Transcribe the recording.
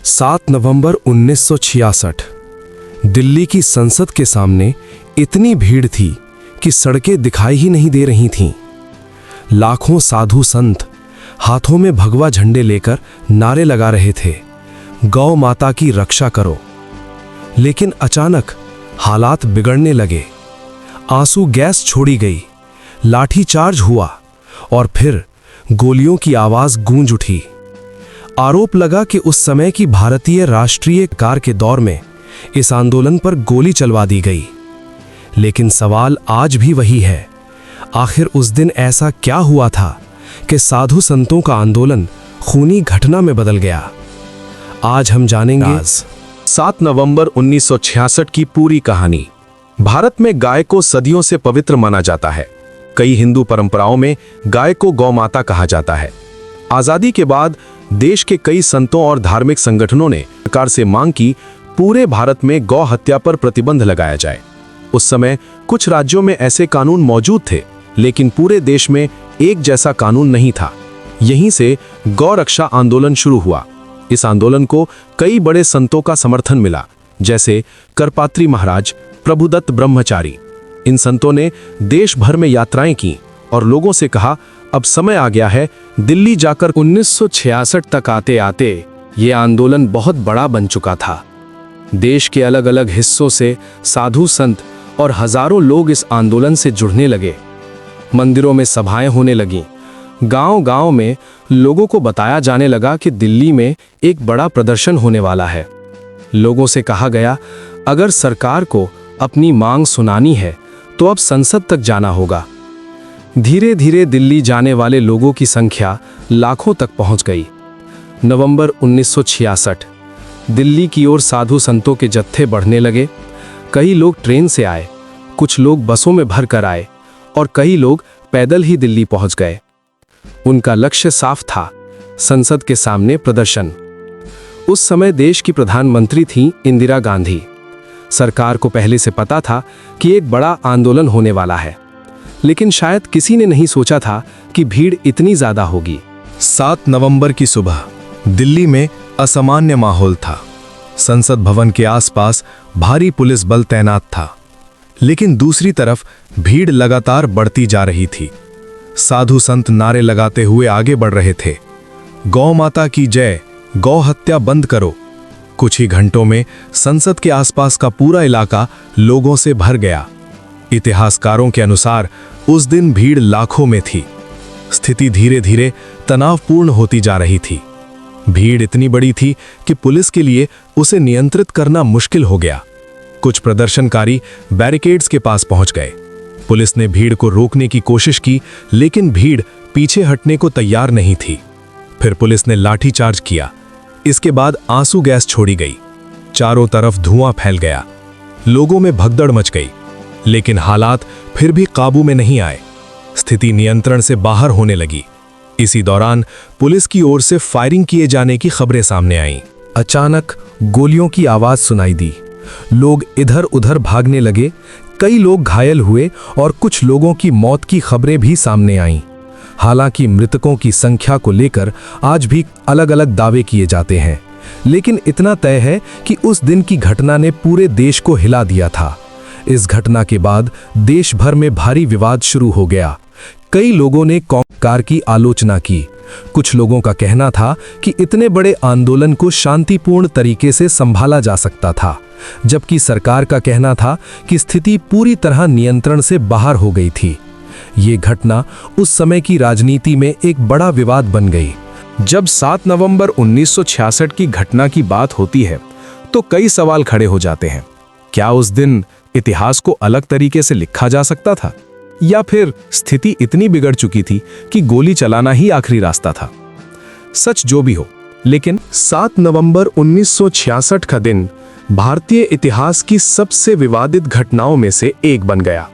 7 नवंबर 1966 दिल्ली की संसद के सामने इतनी भीड़ थी कि सड़कें दिखाई ही नहीं दे रही थीं। लाखों साधु संत हाथों में भगवा झंडे लेकर नारे लगा रहे थे, गौ माता की रक्षा करो। लेकिन अचानक हालात बिगड़ने लगे। आंसू गैस छोड़ी गई, लाठीचार्ज हुआ और फिर गोलियों की आवाज गूंज उठी। आरोप लगा कि उस समय की भारतीय राष्ट्रीय कार के दौर में इस आंदोलन पर गोली चलवा दी गई। लेकिन सवाल आज भी वही है, आखिर उस दिन ऐसा क्या हुआ था कि साधु संतों का आंदोलन खूनी घटना में बदल गया। आज हम जानेंगे 7 नवंबर 1966 की पूरी कहानी। भारत में गाय को सदियों से पवित्र माना जाता है। कई हिंदू परंपराओं में गाय को गौ माता कहा जाता है। आजादी के बाद देश के कई संतों और धार्मिक संगठनों ने सरकार से मांग की पूरे भारत में गौ हत्या पर प्रतिबंध लगाया जाए। उस समय कुछ राज्यों में ऐसे कानून मौजूद थे, लेकिन पूरे देश में एक जैसा कानून नहीं था। यहीं से गौ रक्षा आंदोलन शुरू हुआ। इस आंदोलन को कई बड़े संतों का समर्थन मिला, जैसे करपात्री महाराज, प्रभुदत्त ब्रह्मचारी। इन संतों ने देश भर में यात्राएं की और लोगों से कहा, अब समय आ गया है दिल्ली जाकर। 1966 तक आते आते ये आंदोलन बहुत बड़ा बन चुका था। देश के अलग अलग हिस्सों से साधु संत और हजारों लोग इस आंदोलन से जुड़ने लगे। मंदिरों में सभाएं होने लगीं। गांव-गांव में लोगों को बताया जाने लगा कि दिल्ली में एक बड़ा प्रदर्शन होने वाला है। लोगों से कहा गया, अगर सरकार को अपनी मांग सुनानी है तो अब संसद तक जाना होगा। धीरे धीरे दिल्ली जाने वाले लोगों की संख्या लाखों तक पहुंच गई। नवंबर 1966 दिल्ली की ओर साधु संतों के जत्थे बढ़ने लगे। कई लोग ट्रेन से आए, कुछ लोग बसों में भरकर आए और कई लोग पैदल ही दिल्ली पहुंच गए। उनका लक्ष्य साफ था, संसद के सामने प्रदर्शन। उस समय देश की प्रधानमंत्री थीं इंदिरा गांधी। सरकार को पहले से पता था कि एक बड़ा आंदोलन होने वाला है, लेकिन शायद किसी ने नहीं सोचा था कि भीड़ इतनी ज्यादा होगी। 7 नवंबर की सुबह दिल्ली में असामान्य माहौल था। संसद भवन के आसपास भारी पुलिस बल तैनात था, लेकिन दूसरी तरफ भीड़ लगातार बढ़ती जा रही थी। साधु संत नारे लगाते हुए आगे बढ़ रहे थे, गौ माता की जय, गौ हत्या बंद करो। कुछ ही घंटों में संसद के आसपास का पूरा इलाका लोगों से भर गया। इतिहासकारों के अनुसार उस दिन भीड़ लाखों में थी। स्थिति धीरे धीरे तनावपूर्ण होती जा रही थी। भीड़ इतनी बड़ी थी कि पुलिस के लिए उसे नियंत्रित करना मुश्किल हो गया। कुछ प्रदर्शनकारी बैरिकेड्स के पास पहुंच गए। पुलिस ने भीड़ को रोकने की कोशिश की, लेकिन भीड़ पीछे हटने को तैयार नहीं थी। फिर पुलिस ने लाठीचार्ज किया। इसके बाद आंसू गैस छोड़ी गई। चारों तरफ धुआं फैल गया। लोगों में भगदड़ मच गई, लेकिन हालात फिर भी काबू में नहीं आए। स्थिति नियंत्रण से बाहर होने लगी। इसी दौरान पुलिस की ओर से फायरिंग किए जाने की खबरें सामने आईं। अचानक गोलियों की आवाज सुनाई दी। लोग इधर उधर भागने लगे। कई लोग घायल हुए और कुछ लोगों की मौत की खबरें भी सामने आईं। हालांकि मृतकों की संख्या को लेकर आज भी अलग अलग दावे किए जाते हैं, लेकिन इतना तय है कि उस दिन की घटना ने पूरे देश को हिला दिया था। इस घटना के बाद देश भर में भारी विवाद शुरू हो गया। कई लोगों ने सरकार की आलोचना की। कुछ लोगों का कहना था कि इतने बड़े आंदोलन को शांतिपूर्ण तरीके से संभाला जा सकता था, जबकि सरकार का कहना था कि स्थिति पूरी तरह नियंत्रण से बाहर हो गई थी। ये घटना उस समय की राजनीति में एक बड़ा विवाद बन गई। जब 7 नवंबर 1966 की घटना की बात होती है तो कई सवाल खड़े हो जाते हैं। क्या उस दिन इतिहास को अलग तरीके से लिखा जा सकता था, या फिर स्थिति इतनी बिगड़ चुकी थी कि गोली चलाना ही आखिरी रास्ता था? सच जो भी हो, लेकिन 7 नवंबर 1966 का दिन भारतीय इतिहास की सबसे विवादित घटनाओं में से एक बन गया।